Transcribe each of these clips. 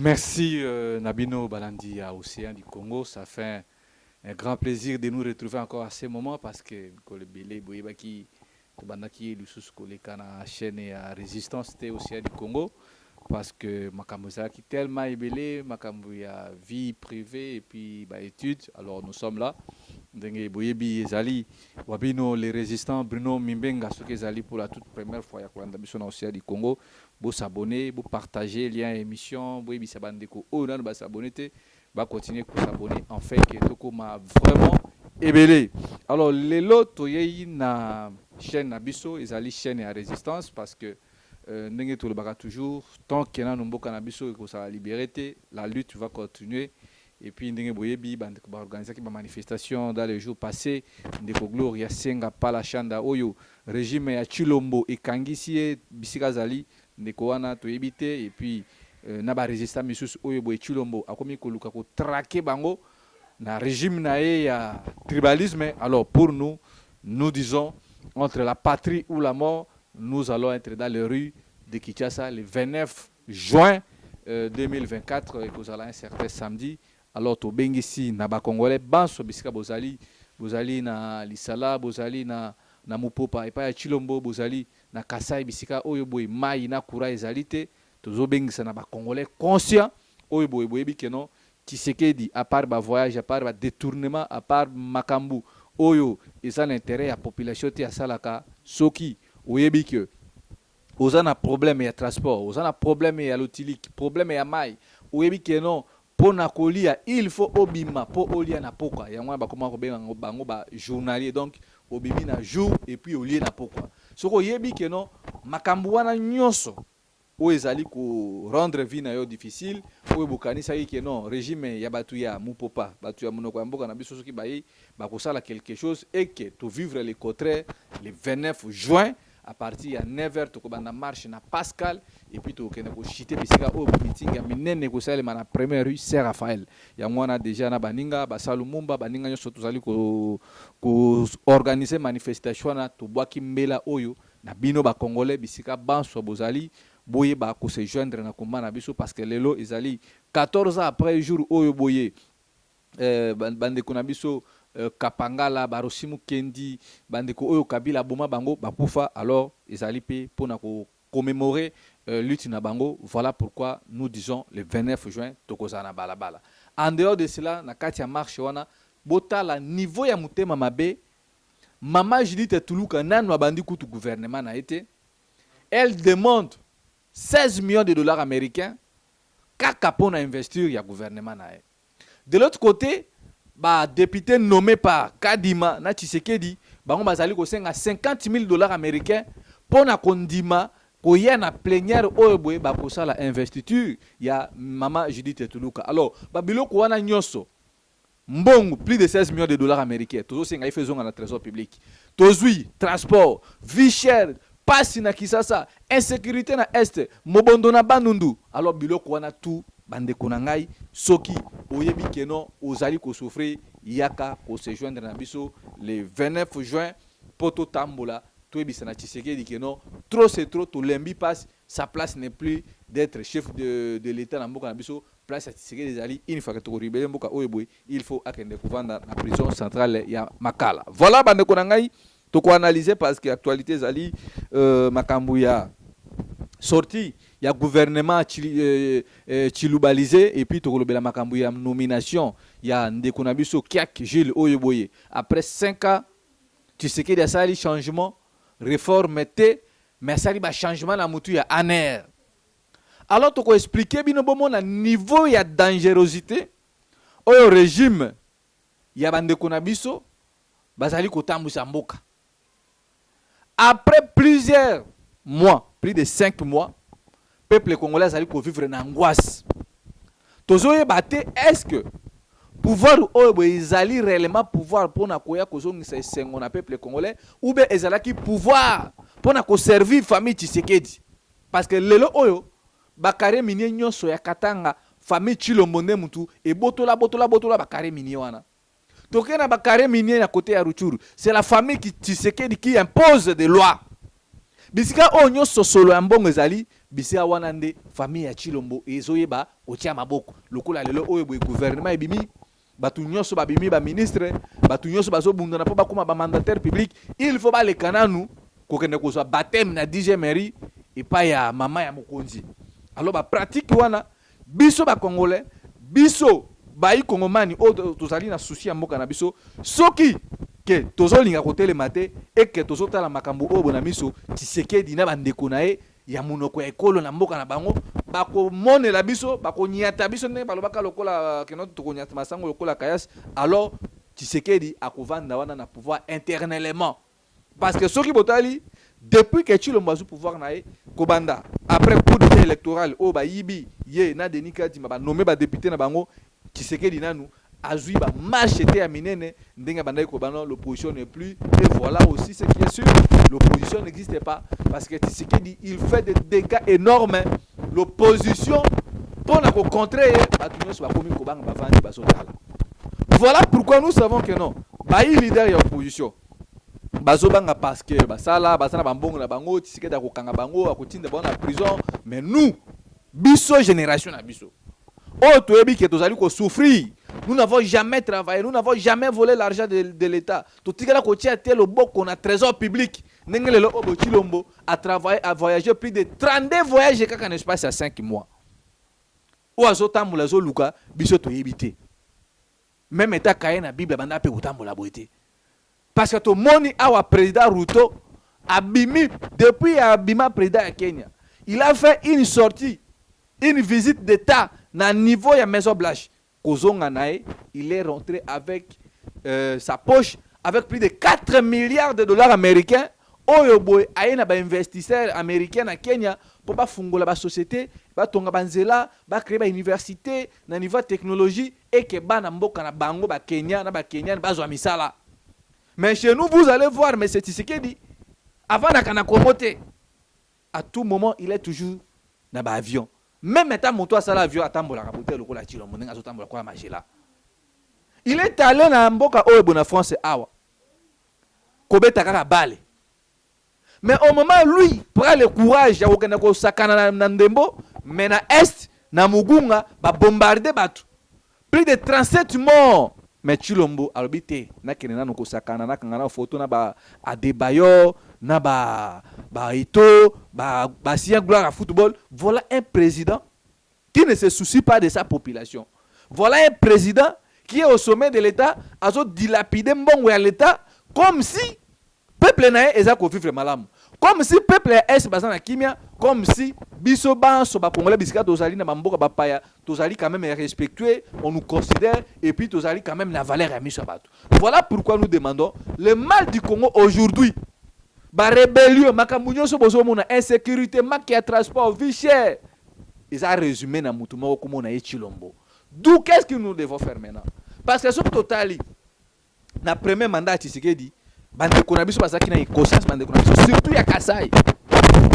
Merci Nabino Balandi à Océan du Congo. Ça fait un grand plaisir de nous retrouver encore à ce moment parce que le Bélé Boyebaki Tobandaki Lusus Koleka na chaîne à résistance c'était Océan du Congo parce que makambo qui tellement ébélé, makambo ya vie privée et puis bah études. Alors nous sommes là. Ndenge Boyebi Ezali Wabino les résistants Bruno Mimbenga ce Ezali pour la toute première fois ya Kolanda biso na Océan du Congo. Vous s'abonner, vous partager lien émission, vous y sabandeko, oh non, bah s'abonner, bah continuer à s'abonner. En fait, que tout m'a vraiment ébélé. Alors, les lots, il na chaîne Nabiso, ils allaient chaîne à résistance parce que n'engé tout le baga toujours, tant qu'il y a un nombre cannabiso et que ça va libérer, la lutte va continuer. Et puis, n'engé boyebi, bah organiser une manifestation dans les jours passés, ndeko Gloria Senga Pala Chanda Oyo, régime ya Chilombo et Kangisi Bisika Zali. Ndeko wana toyebi te et puis na ba résistant misusu oyo boye Chilombo akomi koluka ko traquer bango na régime na ye ya tribalisme. Alors pour nous, nous disons entre la patrie ou la mort, nous allons être dans les rues de Kinshasa le 29 juin 2024 et que un certain samedi. Alors to bengisi na ba congolais banso bisika bozali na lisala bozali na mupopa epa ya Chilombo bozali na Kasai bisika oyo boy mai na kura ezalite tozobengisa na ba congolais conscient oyo boy boyebi keno Tshisekedi à part ba voyage à part ba détournement à part makambu oyo eza l'intérêt ya population te asalaka soki oyebi ke ozana problème ya transport ozana problème ya lotilique problème ya mai oyebi keno pona kolia il faut obima po olia na poka yango ba koma ko benga bango ba journalier donc obimi na jour et puis olie na poka soko yebi keno makambu wana nyonso o ezali ko rendre vie na yo difficile o bokanisa yi keno régime ya batu ya mupopa batu ya monoko ya mboka na biso soki bayi bakosala quelque chose et que to vivre le contraire le 29 juin à partir de 9h to kobanda marche na Pascal et puis to kende ko chiter bisika o meeting ya minene ko sala na première rue Saint Raphaël ya mwana déjà na baninga basalu mumba baninga nyoso tozali ko organiser manifestation na to bwaki mbela oyo na bino ba congolais bisika banso bozali boye ba ko se joindre na combat na biso parce que lelo ezali 14 ans après jour oyo boye bande ko na biso Kapangala Barosimu Kendi bandeko oyo Kabila boma bango bakufa alors ezali pe pona ko commémorer lutte na bango. Voilà pourquoi nous disons le 29 juin tokozana balabala. En dehors de cela na kati ya marche wana botala niveau ya mutema mabe mama Judith Tuluka nanu abandi kutu gouvernement na été. Elle demande 16 millions de dollars américains kaka pona investir ya gouvernement na ye. De l'autre côté ba député nommé par Kadima na Tshisekedi bango bazali ko senga 50 000 dollars américains pona kondima ko ya na plénière oyo boye ba ko sala investiture ya mama Judith Tuluka. Alors ba biloko wana nyoso mbongo plus de 16 millions de dollars américains tozo senga ifezonga na trésor public tozui transport vie chère passe na Kisasa insécurité na est mobondo na Bandundu. Alors biloko wana tout bandeko na ngai soki oyebi keno ozali ko souffrir yaka ko se joindre na biso le 29 juin poto tambola toyebisa na Tshisekedi keno trop c'est trop to lembi passe sa place n'est plus d'être chef de l'état na mboka na biso place à Tshisekedi ezali une fois que to ribele mboka oyeboy il faut akende kovanda na prison centrale ya Makala. Voilà bandeko na ngai to ko analyser parce que actualité ezali makambu ya sorti ya gouvernement chilubalisé et puis tokolobela makambu ya nomination ya ndeko na biso Kiak Jules Oyeboye après 5 ans Tshisekedi asali changement réforme te mais asali ba changement na mutu ya aner. Alors toko expliquer bino bomo na niveau ya dangerosité oyo régime ya bandeko na biso bazali kotambusa mboka après plusieurs mois, plus de 5 mois, le peuple congolais a vivre en angoisse. Tozoye bate, est-ce que pouvoir ezali réellement pouvoir pour na koya kozongisa esengo na peuple congolais ou bien ezalaki pouvoir pour na ko servir famille Tshisekedi? Parce que lelo oyo bakare minier nyonso ya Katanga famille Chilombo nde mutu e botola bakare minier wana. Tokena bakare minier na côté ya Ruchuru, c'est la famille qui Tshisekedi qui impose des lois. bisika onyo sosolo ya mbongo ezali bisika wana nde famille ya Chilombo ezoyeba otia maboko lokola lelo oyo boye gouvernement ebimi batu nyonso babimi ba ministre batu nyonso bazobunda na po bakoma ba mandataire public il faut ba le kananu kokende kozwa baptême na DJ Mairie epa ya mama ya mokonzi. Alors ba pratique wana biso ba congolais biso bayi kongomani o tozali na souci ya mboka na biso soki ke tozolinga kotelema te et que tozotala makambo oyo bona miso Tshisekedi na bandeko na ye ya munoko ya ekolo na mboka na bango bakomonela biso bakonyata biso ndenge balobaka lokola keno tokonyata masango lokola kayas. Alors Tshisekedi akovanda wana na pouvoir internellement parce que soki botali depuis que Tshilombo azwi pouvoir na ye kobanda après coup d'état électoral o bayibi ye na Denis Kadima ba nommé ba député na bango Tshisekedi nanu azui ba marche te ya minene ndenge bandai ko bana l'opposition n'est plus. Et voilà aussi ce qui est sûr, l'opposition n'existe pas parce que Tshisekedi il fait des dégâts énormes. L'opposition pour la contrer batu nyonso ba komi ko banga ba vandi ba sotala. Voilà pourquoi nous savons que non bayi leader ya opposition bazobanga parce que basala bambongo na bango Tshisekedi akokanga bango akotinda bango na prison. Mais nous biso génération na biso oh toyebi ke tozali ko souffrir. Nous n'avons jamais travaillé, nous n'avons jamais volé l'argent de l'État. Tout ce qui a le beau qu'on a trésor public. Nengelelo Obo Tshilombo a travaillé, a voyagé plus de 32 voyages en espace à 5 mois. Ou azotambola zo luka biso to yebite. Même état kaye na Bible banda pe kotambola boité. Parce que to moni awa président Ruto abimi depuis abima président à Kenya. Il a fait une sortie, une visite d'état na niveau ya Maison Blanche. Il est rentré avec sa poche avec plus de 4 milliards de dollars américains. Oyoboy aena ba investisseur américain na Kenya pour ba fungola ba société, ba tonga banzela, ba créer ba université na niveau technologie et que ba na mboka na bango ba Kenya na ba Kenyan ba zo misala. Mais chez nous vous allez voir mais c'est Tshisekedi avant na kana komote. À tout moment il est toujours na ba avion. Même étant moto à sala avion atambola kabote lokola Tshilombo ndenga zotambola kwa machela. Il est allé na mboka oyo bona France awa. Kobeta kaka bale. Mais au moment lui prend le courage ya kokenda ko sakana na ndembo, mais na est na Mugunga ba bombarder batu. Plus de 37 morts. Mais Tshilombo alobite na kenena no ko sakana na kangana photo na ba Adebayo na ba Ito ba Sia Gloire à football. Voilà un président qui ne se soucie pas de sa population. Voilà un président qui est au sommet de l'État, a dilapidé mbongo ya l'État comme si peuple nae ezako vivre malamu. Comme si peuple est basana kimia, comme si biso banso ba congolais bisika tozali na mboka ba paya, tozali quand même respectué, on nous considère et puis tozali quand même la valeur ya miso bato. Voilà pourquoi nous demandons le mal du Congo aujourd'hui. Ba rébellion, makambo nyonso bozo mona insécurité, makia transport, vie cher. Ils ont résumé na mutuma comme on a Tshilombo. D'où qu'est-ce que nous devons faire maintenant? Parce que sur total na premier mandat Tshisekedi bandeko na biso bazaki na conscience bandeko na biso surtout ya Kasai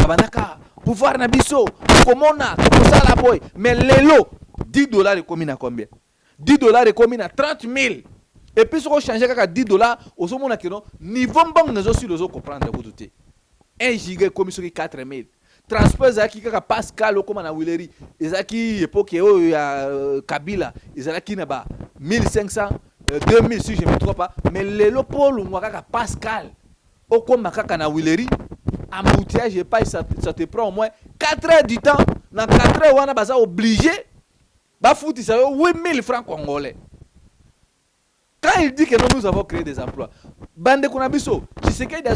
bandaka pouvoir na biso komona kosala boy mais lelo $10 ekomi na combien? $10 ekomi na 30 000 et puis soko changer kaka $10 osomona que non niveau mbongo nazo sur lozo comprendre ko te 1 giga ekomi soki 4 000 transport ezalaki kaka Pascal okoma na Wileri ezalaki époque oyo ya Kabila ezalaki na ba 1500 2000 si je ne me trompe pas, mais le Paul Mwakaka Pascal, au comme Makaka na Wileri, embouteillage et pas ça te prend au moins 4 heures du temps. Dans 4 heures, on a besoin obligé, bah foutu ça 8000 francs congolais. Quand il dit que nous avons créé des emplois, bande konabiso, tu sais qu'il a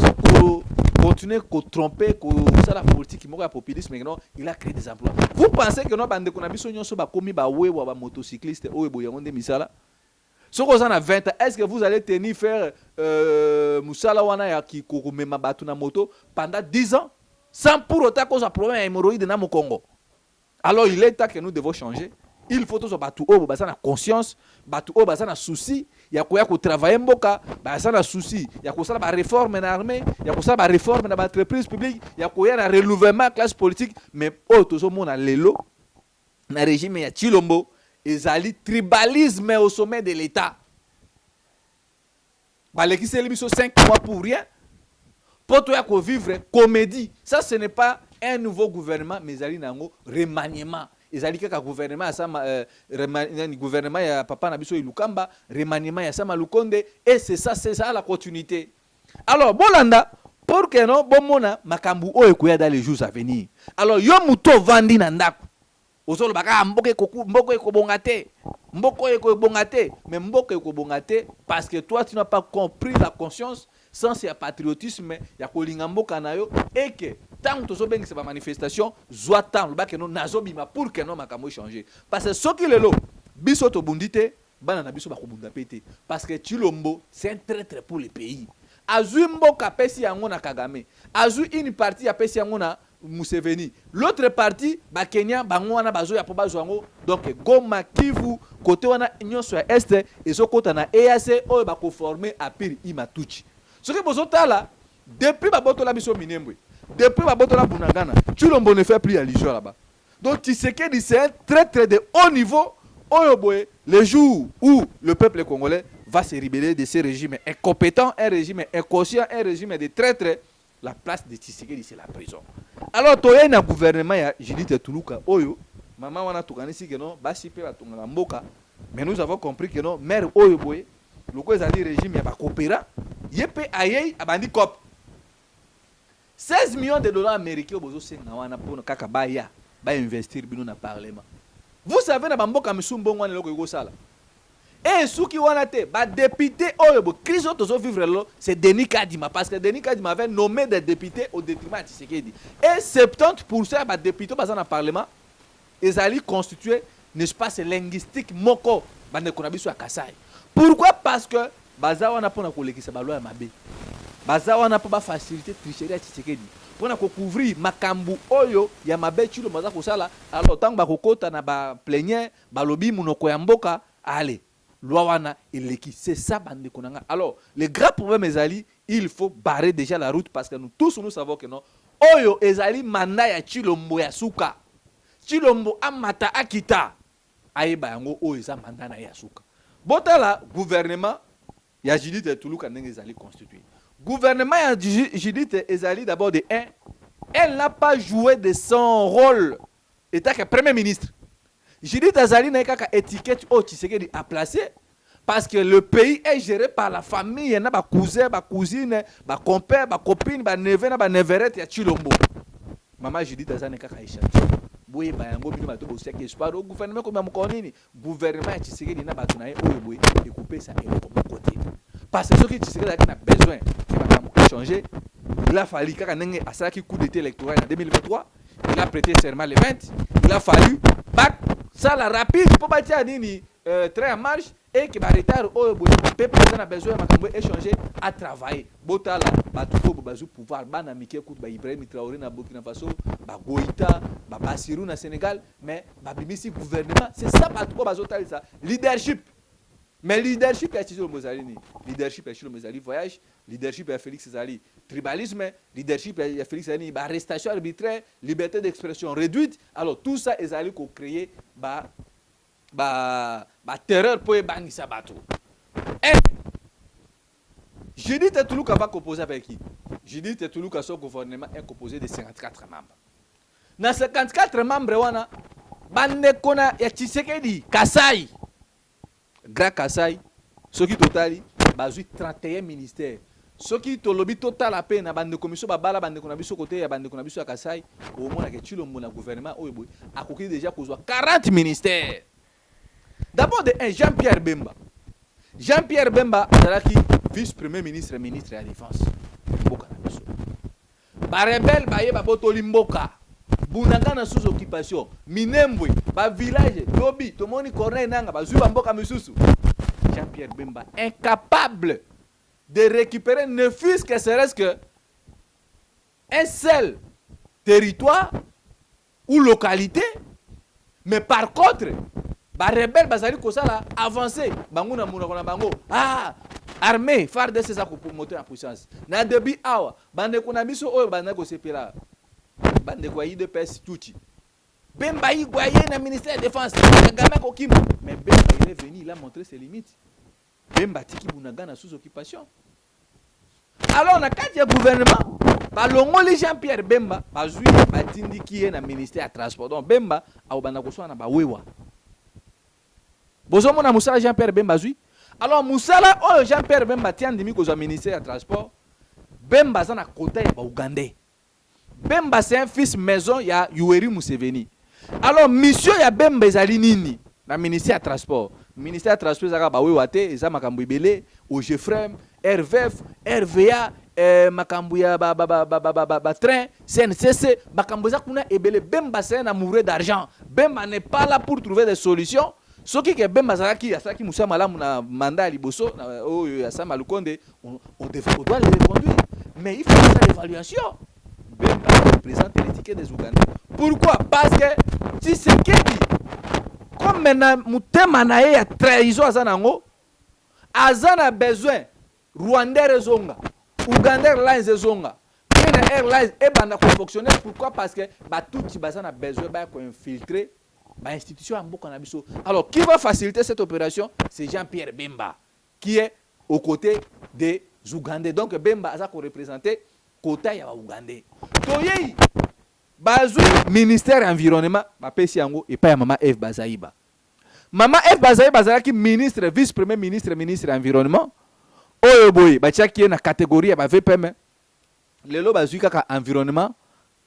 continué à tromper, que la politique, il a populisme, mais non, il a créé des emplois. Vous pensez que nous bande konabiso nyonso ba komi ba wewa ba motocycliste, oyo boyangonde misala? Si vous avez 20 ans, est-ce que vous allez tenir faire Moussala wana ya ki kokumema batu na moto pendant 10 ans sans pour autant cause un problème hémorroïde dans mon Congo? Alors il est temps que nous devons changer. Il faut tous batu o bazana conscience, batu o bazana souci, ya koya ko travailler mboka, bazana souci, ya ko sala ba réforme na armée, ya ko sala ba réforme na ba entreprise publique, ya koya na renouvellement classe politique, mais o tozo mona lelo na régime ya Tshilombo. Ils allaient tribalisme au sommet de l'État. Baleki c'est 5 mois pour rien. pour toi vivre comédie. Ça, ce n'est pas un nouveau gouvernement, mais il y a un remaniement. Il y a un gouvernement, gouvernement, il y a Papa Nabiso Ilukamba, remaniement, il y a Sama Lukonde, et c'est ça la continuité. Alors, Bolanda, pour que non, bon mona, makambu o ekoya dans les jours à venir. Alors, yo muto vandi nandako. Ozolo baka mboke ekobongate. Mboko ekobongate, mais mboko ekobongate parce que toi tu n'as pas compris la conscience sans ce patriotisme ya kolinga mboka na yo et que tant que tu as manifestation, soit tant que nous nazobima pour que nous makambo changer. Parce que ce qui le lo, biso to bundite, bana na biso ba kobunda pété. Parce que Chilombo, c'est un traître pour le pays. Azu mboka pesi yango na Kagame. Azu une partie ya pesi yango na Museveni. L'autre partie, ba Kenya, bango wana bazo ya po bazo yango. Donc Goma, Kivu, côté wana nyonso ya Est, et so kota na EAC oyo ba ko former à Piri Imatuchi. Ce que bozo tala, depuis ba boto la biso Minembwe. Depuis Babotola Bunagana, Chilombo ne fait plus allusion là-bas. Donc Tshisekedi, c'est un traître de haut niveau. Oyoboye, les jours où le peuple congolais va se rebeller de ces régimes incompétents, un régime inconscient, un régime de traîtres, la place de Tshisekedi, c'est la prison. Alors, tu as un gouvernement, Judith Tuluka, Oyo, maman wana tukanisi que non, basi pe batungana mboka, mais nous avons compris que non, mère Oyoboye, le quoi ezali régime ya bakopera, yepe ayei abandi cop. 16 millions de dollars américains pour investir dans le Parlement. Vous savez, dans le Parlement, et ceux qui ont été députés, c'est Denis Kadima. Parce que Denis Kadima avait nommé des députés au détriment de Tshisekedi. Et 70% des députés dans le Parlement, ils allaient constituer un espace linguistique moko. Pourquoi? Parce que Bazawa n'a pas de loi Mabe. Bazawa n'a pas facilité tricherie à Tshisekedi. Pour couvrir makambu oyo ya mabe chilo maza kosala alors tant ba kokota na ba plénière ba lobi munoko ya mboka allez loi wana eleki c'est ça bande konanga. Alors le grand problème ezali il faut barrer déjà la route parce que nous tous nous savons que non oyo ezali mandat ya Chilombo ya suka Chilombo amata akita ayeba yango oyo eza mandat na ya suka botala gouvernement ya Judith Tuluka ndenge ezali constitué. Gouvernement Judith Ezali d'abord de 1, elle n'a pas joué de son rôle étant que premier ministre. Judith Ezali n'a qu'à étiquette au Tshisekedi à placer parce que le pays est géré par la famille, il y en a des cousins, des cousines, des compères, des copines, des neveux, des neveurettes, il y a Chilombo. Maman Judith Ezali n'a qu'à échapper. Boye bayango bino bato bosia ke espoir au gouvernement comme mukonini gouvernement Tshisekedi na bato na ye oyo boye découper ça et comme côté. Parce que ce qui Tshisekedi a besoin de changer, il a fallu qu'à Nenge Asaki coup d'état électoral en 2023, il a prêté serment le 20, il a fallu back ça la rapide pour bâtir nini train en marche et que ba retard au peuple a besoin de échanger à travailler. Botala batuko bazu pouvoir bana mike coup ba Ibrahim Traoré na Burkina Faso, ba Goïta, ba Bassirou na Sénégal, mais ba bimisi gouvernement, c'est ça batuko bazotali ça leadership. Mais leadership est Chilo Mozali, leadership est Chilo Mozali voyage, leadership est Félix Zali tribalisme, leadership est Félix Zali arrestation arbitraire, liberté d'expression réduite. Alors tout ça est allé pour créer terreur pour bannir ça bateau. Et Judith Tuluka va composer avec qui? Judith Tuluka son gouvernement est composé de 54 membres. Dans 54 membres wana bande kona ya Tshisekedi Kasai. Grand Kasai, ce qui totali, bazui 31 ministères. Ce qui tolobi total la peine, bande commission babala bande konabiso côté ya bande konabiso Kasai, au moins que Chilombo na gouvernement oyoboy a coquille déjà kozwa 40 ministères. D'abord de un Jean-Pierre Bemba. Jean-Pierre Bemba azalaki vice-premier ministre ministre de la défense. Mboka na biso. Ba rebelle baye ba botoli mboka. Bunagana sous occupation, Minembwe, ba village, Lobi, Tomoni Corneille Nanga, ba Zuba Mboka Misusu. Jean-Pierre Bemba, incapable de récupérer ne fût-ce que serait-ce que un seul territoire ou localité, mais par contre, ba rebelle bazali kosala avancer, bango na muna bango, armée, phare de ces pour monter en puissance. Na debi awa, bande konabiso oyo bande ko sepela. Bande kwa de pes tuti. Bemba yi goye na ministère de défense. Kagame kokim. Mais Bemba il est venu, il a montré ses limites. Bemba tiki Bunagana sous occupation. Alors na kati ya gouvernement balongoli Jean-Pierre Bemba bazui batindiki ye na ministère ya transport. Donc Bemba aobanda koswana ba wewa. Bozo mona musala Jean-Pierre Bemba zui. Alors musala oyo Jean-Pierre Bemba tiandimi kozwa ministère ya transport. Bemba zana kota ya ba Ougandais. Bemba c'est un fils maison ya Yoweri Museveni. Alors mission ya Bemba ezali nini na ministère ya transport. Ministère ya transport zaka ba wewa te eza makambo ebele au Jefrem, RVF, RVA, makambo ya ba train, CNCC, makambo za kuna ebele. Bemba c'est un amoureux d'argent. Bemba n'est pas là pour trouver des solutions. Ce qui est Bemba Zaraki, Asaki Moussa Malam na mandat Liboso, ya Sama Lukonde, on doit les reconduire. Mais il faut faire l'évaluation. Bemba représente l'étiquette des Ougandais. Pourquoi? Parce que Tshisekedi, comme maintenant Moutema nae ya trahison azanango, azana besoin Rwandais rezonga, Ougandais Airlines rezonga, Kenya Airlines et banda ko fonctionner. Pourquoi? Parce que tout bazana besoin ba ko infiltrer ba institution en Mboka na biso. Alors qui va faciliter cette opération? C'est Jean-Pierre Bemba qui est aux côtés des Ougandais. Donc Bemba a ko représenter côté ya Ougandais. Toyei bazui ministère environnement ba pesi yango et pas ya Mama F Bazaïba. Mama F Bazaïba zalaki ministre, vice-premier ministre, ministre environnement. Oyo boy ba tiaki na catégorie ba VPM. Lelo bazui kaka environnement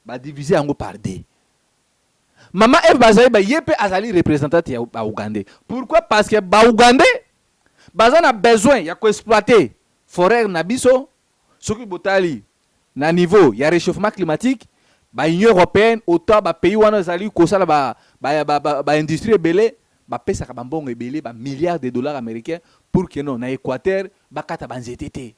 ba diviser yango par deux. Mama F Bazaïba yepe azali représentant ya ba Ougandais. Pourquoi? Parce que ba Ougandais baza na besoin ya ko exploiter forêt na biso soki botali na niveau ya réchauffement climatique. Ba Union européenne autant ba pays wana zali ko sala ba industrie belé ba pesa ka bambongo ebele ba milliards de dollars américains pour que non na Équateur ba kata banzetete.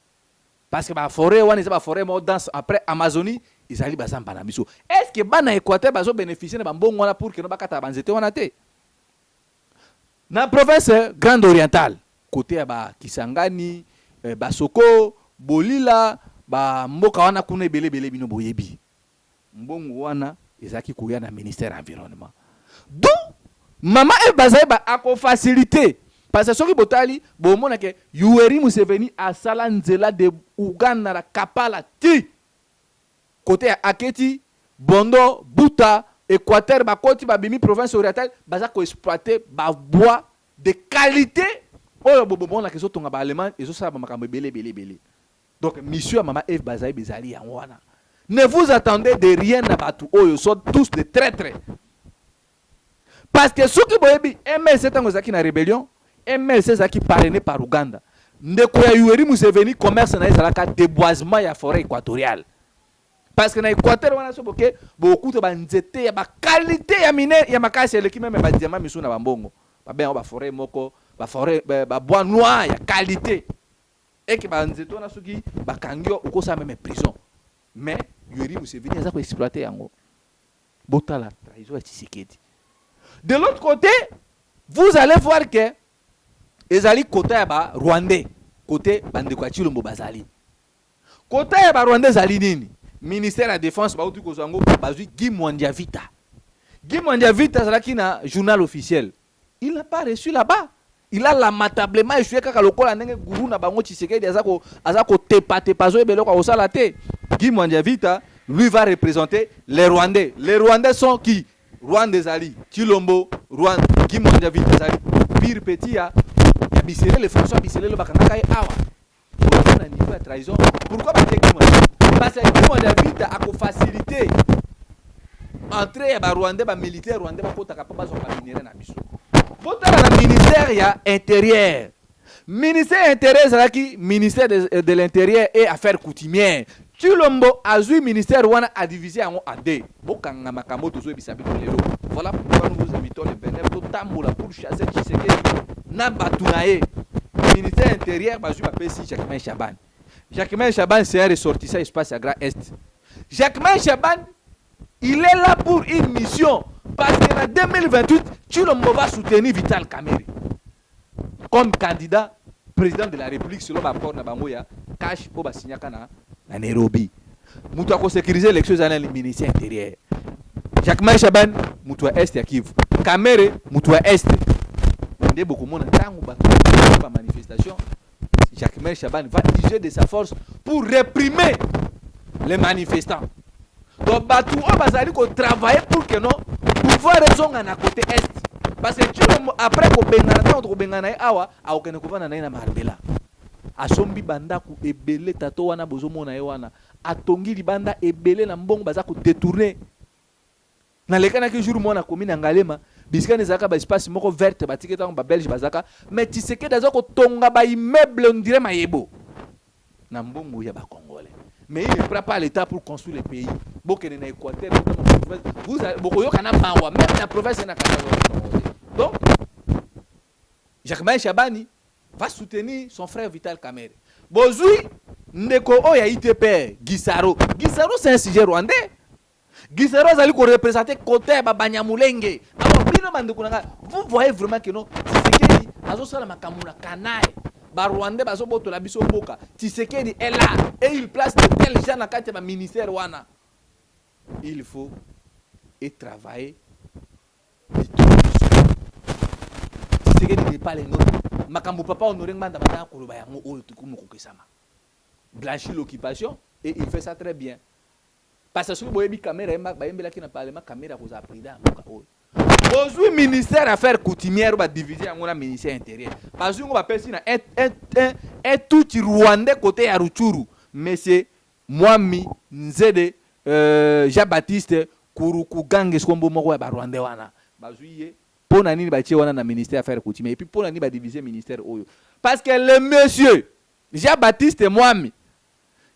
Parce que ba forêt wana ba forêt mo dans après Amazonie izali bazamba na biso. Est-ce que ba na Équateur bazo bénéficier na bambongo wana pour que non ba kata banzete wana te? Na province Grande Orientale côté ya ba Kisangani, ba Soko, Bolila, ba mboka wana kuna ebele bino boyebi. Mbongo wana ezaki kuya na ministère environnement. Donc Mama F Bazaïba a ko facilité parce que soki botali bo mona ke Yoweri Museveni a sala nzela de Uganda la Kapala ti côté Aketi, Bondo, Buta, Équateur ba koti ba bimi province orientale baza ko exploiter ba bois de qualité oyo bo mona ke so tonga ba allemand ezo sala ba makambo belé. Donc mission Mama F Bazaïba ezali yango wana. Ne vous attendez de rien à Batou. Ils sont tous des traîtres. Parce que ceux qui boyebi MLC tango zaki na rébellion, MLC zaki parrainé par Ouganda. Ndeko ya Yoweri Museveni commerce na ezalaka déboisement ya forêt équatoriale. Parce que na Équateur wana so boke beaucoup de banzete ya ba qualité ya mine ya makasi eleki même ba diamant misu na bambongo. Ba ben ba forêt moko, ba forêt ba bois noir ya qualité. Et que banzete wana soki ba kangyo ukosa même prison. Mais Yoweri Museveni a exploité yango. Botala trahison Tshisekedi. De l'autre côté, vous allez voir que ezali côté ba Rwandais, côté bandeko Chilombo bazali. Côté ba Rwandais zali nini? Ministère de la Défense ba utu kozango bazui Guy Mwandiavita. Guy Mwandiavita zalaki na journal officiel. Il n'a pas reçu là-bas. Il a lamentablement échoué kaka lokola ndenge guru na bango Tshisekedi azako tepa zo ebelo kwa osala te. Guy Mwandiavita lui va représenter les Rwandais. Les Rwandais sont qui? Rwandais Zali, Chilombo, Rwanda, Guy Mwandiavita Zali, Pire Petit ya Bisele, les François Bisele le bakanaka e awa. On a niveau de trahison. Pourquoi pas Guy Mwandiavita? Parce que Guy Mwandiavita a ko facilité entrer ba Rwandais ba militaire Rwandais ba kota kapaba zo ba minere na biso. Botala na ministère ya intérieur. Ministère intérieur zalaki ministère de l'intérieur et affaires coutumières. Chilombo azui ministère wana a divisé en deux. Bokanga makambo tozo bisabi lelo. Voilà pourquoi nous vous invitons le bénéf to tambola pour chasser Tshisekedi na batunaye. Ministère intérieur bazui bapesi Jacquemain Chaban. Jacquemain Chaban c'est un ressortissant espace à Grand Est. Jacquemain Chaban il est là pour une mission parce que en 2028 Chilombo va soutenir Vital Kamerhe comme candidat président de la République selon l'accord na bango ya cash po basinyaka na Nairobi. Mutu ako sécuriser l'élection dans le ministère intérieur. Jacquemain Chaban mutu wa est ya Kivu. Kamerhe mutu wa est. Ndé beaucoup mona tangu ba manifestation. Jacques Chabani va user de sa force pour réprimer les manifestants. Donc, Batou, on va travailler pour que non, pouvoir raison à côté est. Parce que après qu'on bengana, on bengana awa, a aucun couvert na marbela. A sombi banda ku ebele tato wana bozomo na wana. A tongi libanda ebele na mbongo baza ku détourner. Na lekana ki jour mona commune ngalema, biskane zaka ba espace moko verte ba tiketa ba belge bazaka, mais tiseke daza ko tonga ba immeuble on dirait mayebo. Na mbongo ya ba congolais. Mais il ne prend pas l'État pour construire le pays. Bokene na Équateur, vous bokoyo kana mawa, même la province na kana. Donc Jacques Chabani va soutenir son frère Vital Kamerhe. Bozui ndeko oya ITP Gisaro. Gisaro c'est un sujet rwandais. Gisaro zali ko représenter côté ba Banyamulenge. Alors bino mandeko nanga, vous voyez vraiment que non, Tshisekedi azosala makamuna kanae. Ba Rwandais bazo boto la biso boka. Tshisekedi est là et il place de tels gens na kati ba ministère wana. Il faut et travailler. Tshisekedi n'est pas les nôtres. Makambo papa honoré nganda bana koloba yango oyo tukumu kokesama. Blanchir l'occupation et il fait ça très bien. Parce que si vous voyez la caméra, il parlement caméra vous a pris dans le ministère affaires coutumières va diviser en ministère intérieur. Parce que on va passer un tout rwandais côté à Ruchuru. Monsieur Mwami Nzede Jean-Baptiste Kuruku Gange Skombo Moko ba Rwandais wana. Bazuye pour nani ba tie wana na ministère affaires coutumières et puis pour nani ba diviser ministère oyo. Parce que le monsieur Jean-Baptiste Mwami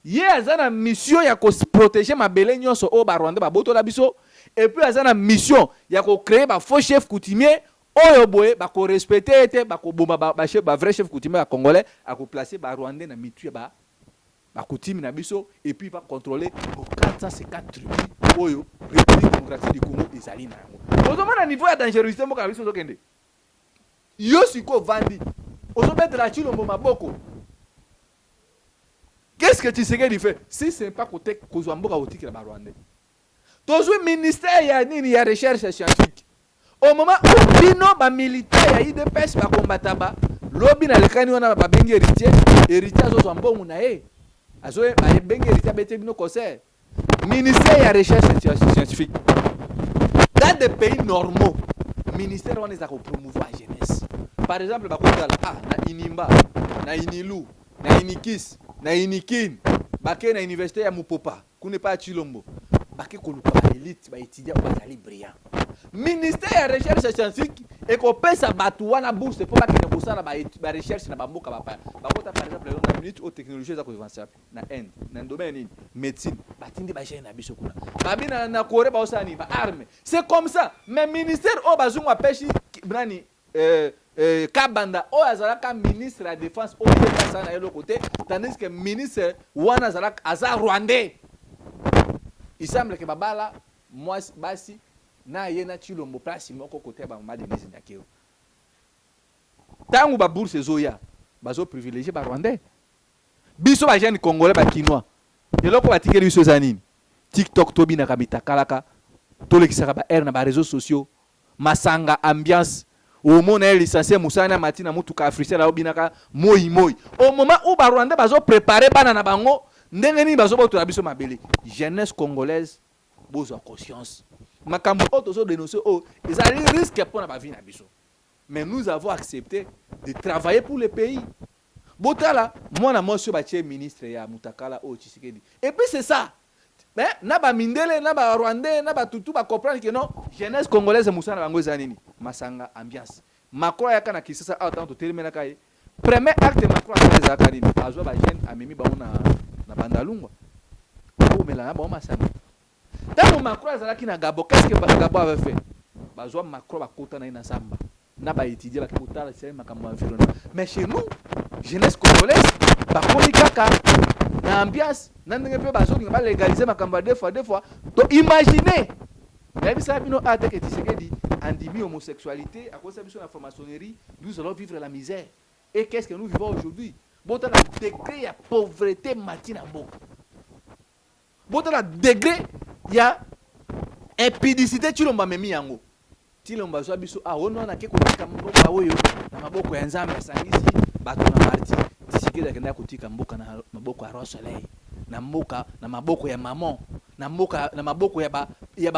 il y a une mission qui protéger ma belle nyonso au Rwanda ba boto la biso et puis il y a une mission qui créer ba faux chef coutumier oyo boye ba ko respecter te ba ko bomba ba chef ba vrai chef coutumier congolais a ko placer ba Rwandais na mitu ba coutume na biso et puis va contrôler 454 tribus oyo République démocratique du Congo ezali na yango. Ozomona niveau ya dangerosité mo ka biso zokende. Yo siko vandi. Ozomettre la chilombo maboko. Qu'est-ce que Tshisekedi fait? Si ce n'est pas côté Kozwamboka Otiki la Rwandais. Toujours ministère ya nini ya recherche scientifique. Au moment où bino ba militaire ya IDPS ba combattre ba lobi na lekani wana ba bengi héritier azo zwambongo na e. Azo ba bengi héritier bete bino conseil. Ministère ya recherche scientifique. Dans des pays normaux, ministère wana za ko promouvoir la jeunesse. Par exemple ba kotala na Inimba, na Inilu, na Inikis, na Inikin, bake na université ya Mupopa, kune pa Chilombo. Bake koluka élite ba étudiant ba tali brillant. Ministère ya recherche scientifique et ko pesa batu wana bourse pour ba kene kosala ba recherche na ba mboka ba pa. Ba kota par exemple na minute au technologie za ko avancer na Inde, na domaine médecine, batindi ba jeune na biso kuna. Babina na Corée ba osani ba arme. C'est comme ça. Mais ministère o bazungu apeshi brani Kabanda o azalaka ministre de la défense au Kenya na yelo côté tandis que ministre wana azalaka aza rwandais. Il semble que babala moi basi na yena Chilombo place moko côté ba mama Denise Nyakeo. Tangu ba bourse zoya bazo privilégié ba rwandais. Biso ba jeune congolais ba kinois. Eloko batikeli biso zanini. TikTok tobi na kabita kalaka. Tolekisaka ba air na ba réseaux sociaux. Masanga ambiance au moment où licencié Moussana Matina Mutuka Africain la obinaka moi. Au moment où ba Rwanda bazo préparer bana na bango ndenge ni bazo boto biso mabele. Jeunesse congolaise bozo conscience. Makambo otozo dénoncer ils ont risque pour na ba vie na biso. Mais nous avons accepté de travailler pour le pays. Botala moi na monsieur batie ministre ya Mutakala o Tshisekedi. Et puis c'est ça. Mais na ba mindele na ba Rwandais na ba tutu ba comprendre que non jeunesse congolaise Moussana bango zanini masanga ambiance Macron ya kana kisasa autant to terminer kai premier acte Macron za kanini azwa ba jeune amemi ba na bandalungwa o mela na ba masanga tant Macron azalaki na Gabo qu'est-ce que Gabo avait fait bazwa Macron ba kota na samba na ba étudier ba kotala c'est makambo environnement mais chez nous jeunesse congolaise ba komikaka na ambiance nandenge pe bazo ngi ba légaliser makambo deux fois to imaginez même ça bino ate que Tshisekedi andimi homosexualité à cause de la franc-maçonnerie nous allons vivre la misère et qu'est-ce que nous vivons aujourd'hui bota la degré ya pauvreté matina mboka bota la degré ya impudicité Tshilomba memi yango Tshilomba zo biso ono na ke ko tika mboka oyo na maboko ya Nzambe sangisi bato na parti Tshisekedi akenda kotika mboka na maboko ya Roi Soleil, na mboka na maboko ya maman, na mboka na maboko ya ba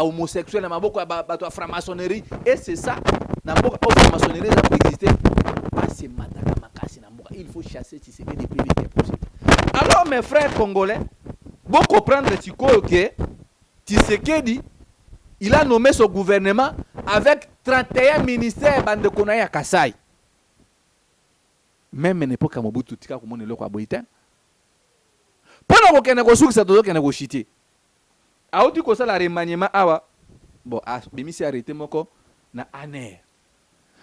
homosexuel, na maboko ya bato ya franc-maçonnerie. Et c'est ça, na mboka au franc-maçonnerie ça peut exister. Pas c'est mataka makasi na mboka. Il faut chasser Tshisekedi le plus vite que possible. Alors mes frères congolais, vous comprendre que Tshisekedi il a nommé son gouvernement avec 31 ministères bande konaya Kasai. Même à l'époque à Mobutu tika komone loko aboita. Pendant ko kene ko sukisa to kene ko chité. Auti ko sala remaniement awa. Bon, bimisi arrêté moko na aner.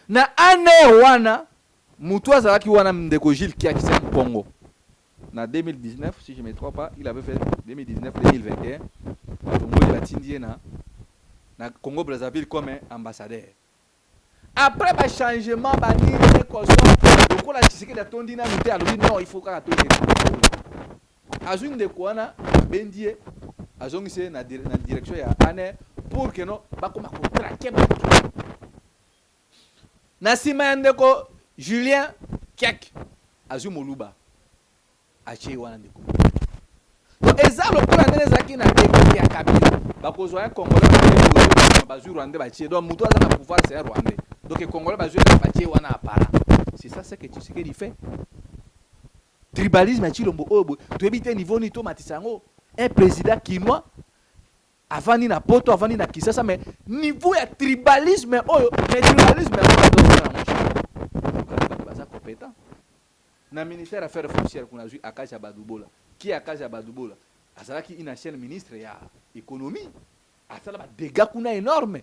Na aner wana mutu azalaki wana ndeko Gilles qui a quitté le Congo. Na 2019 si je me trompe pas, il avait fait 2019-2021. Congo il a tindie na Congo Brazzaville comme ambassadeur. Après le changement, donc la Tshisekedi a tondi na muté alobi non il faut ka tondi. Azune de kwana bendie azongise na direction ya ANR pour que no bakoma ko traquer ba. Na sima ndeko Julien Kek azumoluba ache wana ndeko. Donc ezalo ko na nezaki na ndeko ya Kabila bakozwa un Congolais bazu Rwanda bache donc mutu aza na pouvoir c'est Rwandais. Donc les Congolais bazu na bache wana apara. C'est ça ce que Tshisekedi fait. Tribalisme à Chilombo Obo, tu habites niveau ni Matisango, un président quinois, avant ni na poto, avant ni na Kisasa, mais niveau ya tribalisme, mais tribalisme, c'est compétent. Na ministère des Affaires foncières qu'on a vu Akaja Badoubola, qui est Akaja Badoubola, Azalaki une ancienne ministre ya économie, Azala ba dégâts qu'on a énorme.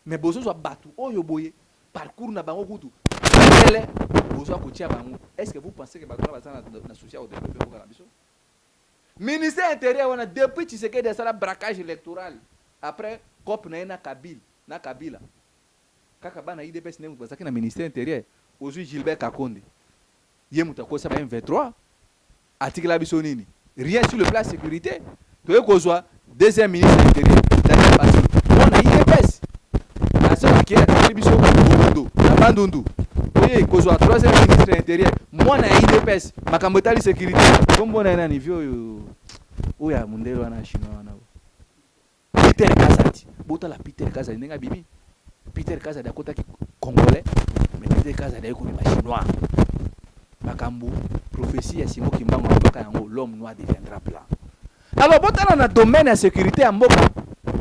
Mais besoin soit battu, boye, parcours na bango kutu. Est-ce que vous pensez que Bakouna va na social au développement de la ministère intérieur depuis Tshisekedi a un braquage électoral après COP na Kabila kaka bana IDPS ne mutaki na ministère intérieur aujourd'hui Gilbert Kakonde yé mutako ça va M23 article la biso nini rien sur le plan sécurité to kozwa deuxième ministre intérieur Daniel Bassi on a IDPS la seule qui est biso na Bandundu. Oui, kozwa troisième ministre intérieur. Moi na IDPS, makambo tali sécurité. Kombo na nani vyo oya mundelo na chinois na. Peter Kazati. Bota la Peter Kazati nenga bibi. Peter Kazati akota ki congolais, mais Peter Kazati ayeko ni chinois. Makambo prophétie ya Simo Kimbangu mboka yango l'homme noir deviendra blanc. Alors bota na domaine de sécurité ya mboka.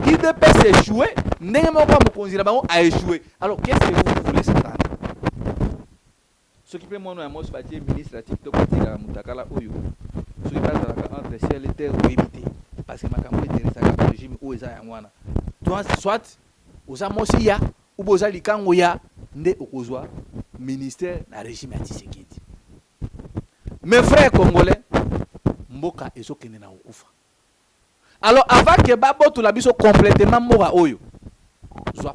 IDPS échoué, nenga moko mokonzi na bango a échoué. Alors qu'est-ce que vous voulez s'entendre? Ce qui peut moi moi bâtir ministre à TikTok à Mutakala Oyo. Ce qui passe entre ciel et terre ou éviter. Parce que ma campagne intéressée à le régime où est à Yamwana. Toi, soit aux Amosia ou aux Alikangoya, nde okozwa ministère na régime à Tshisekedi. Mes frères congolais, Mboka ezo kene na okufa. Alors avant que Babo tout la biso complètement mora Oyo, soit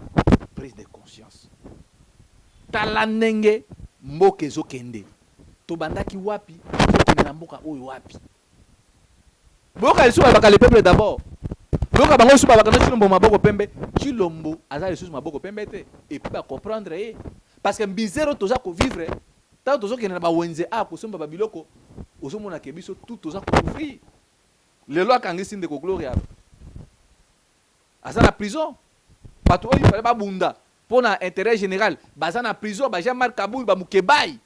prise de conscience. Talanenge mboka ezokende tobandaki wapi tokende na mboka oyo wapi boka lisuba baka le peuple d'abord boka bango lisuba baka no Chilombo maboko pembe Chilombo aza lisusu maboko pembe te et puis ba comprendre parce que mbizero toza ko vivre tant tozokende na ba wenze a kosomba ba biloko ozomona ke biso tout toza ko souffrir lelo akangisi ndeko gloria aza na prison bato oyo fallait ba bunda pour l'intérêt général, bazana prison, ba Jean-Marc Kabou, ba Moukebaï.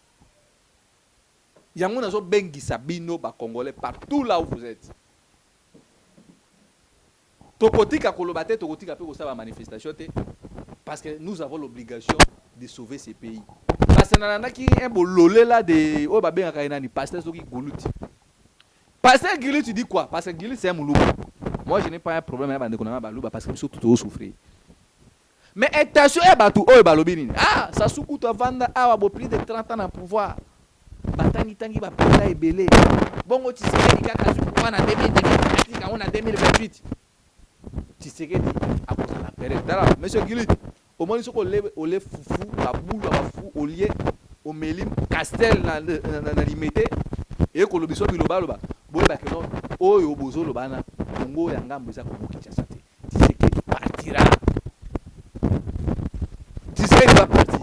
Yango nazo bengi sabino ba congolais partout là où vous êtes. Tokotika kolobate tokotika pe ko sa ba manifestation te parce que nous avons l'obligation de sauver ces pays. Parce que nana ki un bololé là de o ba benga kaina ni pasteur soki Guluti. Pasteur Guluti dit quoi? Parce que Guluti c'est un moulouba. Moi je n'ai pas un problème avec ba ndeko ba luba parce que surtout tout souffrir. Mais attention à Batou Oyo Balobini. Ah, ça soukout vanda awa bo plus de 30 ans na pouvoir. Batani tangi ba penda ebele. Bongo Tshisekedi kaka zuko na 2028 on a 2028. Tshisekedi a posé la période. Dala, monsieur Gilit, au moins soko le fufu ba boule ba fu au lieu au melim castel na limité et ko lobiso biloba loba. Boye ba keno oyo bozo lobana. Bongo ya ngambo za ko Kinshasa te. Tshisekedi partira. Il va partir.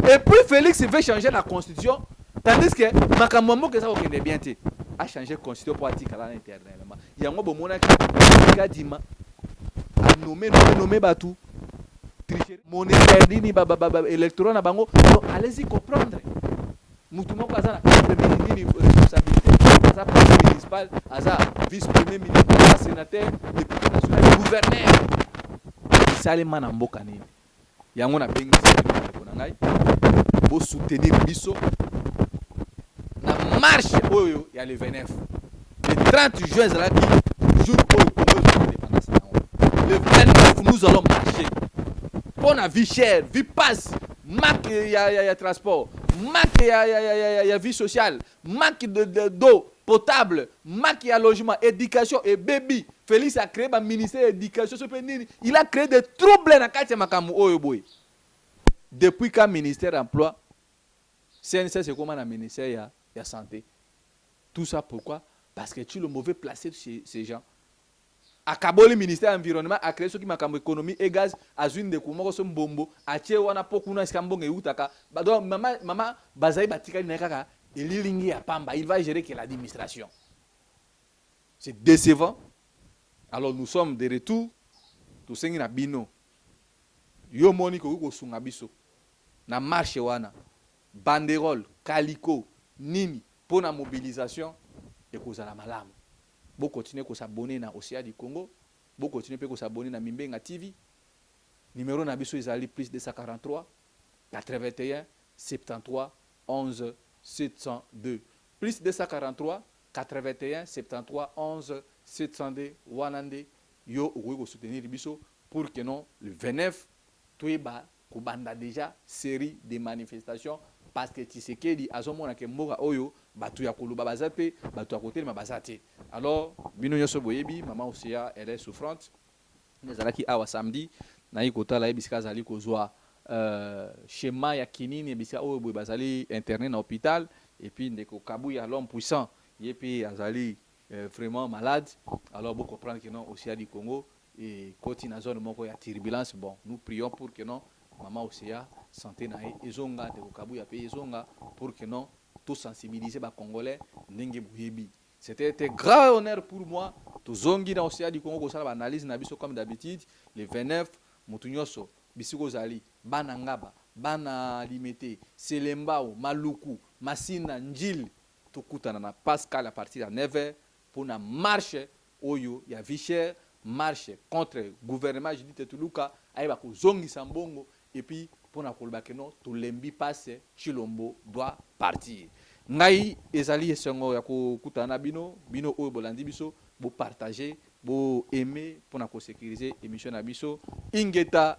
Et puis Félix veut changer la constitution Tandis que makambo moko eza kokende bien te a changé constitution pour atikala na éternellement yango bomonaki kadima a nommé batu tricherie monétaire nini électoral na bango. Donc allez-y comprendre mutu moko aza na premier nini responsabilité aza premier municipal aza vice premier ministre aza sénateur député national gouverneur esalema na mboka nini yango na bengi ndeko na ngai bo soutenir biso na marche oyo ya le 29 le 30 juin ezalaki jour oyo Congo ezwa indépendance nango. Le 29 nous allons marcher pour la vie chère, vie passe, manque y a transport, manque y a vie sociale, manque d'eau potable, manque y a logement, éducation et baby. Félix a créé un ministère d'éducation. Il a créé des troubles dans la carte Makamu Oyoboy. Depuis qu'un ministère d'emploi, CNC c'est comme un ministère de santé. Tout ça pourquoi? Parce que tu es le mauvais placé chez ces gens. Akabo le ministère de l'environnement a créé ce qui m'a comme économie et gaz à une de Kumoko son bombo a tié wana pokuna skambong et utaka donc maman bazai batika nekaka et lilingi à pamba il va gérer que l'administration. C'est décevant. Alors nous sommes de retour tout sengi na bino yo moni ko sunga biso na marche wana banderole calicot nini pour la mobilisation et kozala malamu. Vous continuez à s'abonner à Océan du Congo. Vous continuez à s'abonner à Mimbenga TV. Numéro Nabiso Isali plus 243 81 73 11 702. Plus 243 81 73 11 702. Wanande yo ou soutenir Biso pour que non le 29 Toueba Kubanda déjà série de manifestations parce que Tshisekedi azomona ke mboka oyo batu ya kuluba bazate batu ya côté ma bazate. Alors bino nyoso boyebi maman Océa elle est souffrante nezalaki awa samedi na ikota la ebisika zali kozwa schéma ya kinini ebisika oyo boye bazali interné na hôpital et puis ndeko Kabuya l'homme puissant et puis azali vraiment malade. Alors vous comprendre que non Océa du Congo et côté na zone moko ya turbulence. Bon nous prions pour que non maman Océa santé nae ezonga de Kabuya pe ezonga pour que non tout sensibiliser ba congolais ndenge boyebi. C'était un grand honneur pour moi to zongi na Océa du Congo ko sala analyse na biso comme d'habitude le 29 mutunyoso bisiko zali bana ngaba bana limité Selembao Maluku Masina Njil tukutana na Pascal à partir de 9h pour na marche oyo ya vichère marche contre le gouvernement Judith Tuluka ayeba ko zongi sambongo et puis pour na koloba que non to lembi passe Chilombo doit partir. Ngai ezali esongo ya ko kutana bino oyo bolandi biso bo partager bo aimer pour na ko sécuriser émission na biso ingeta.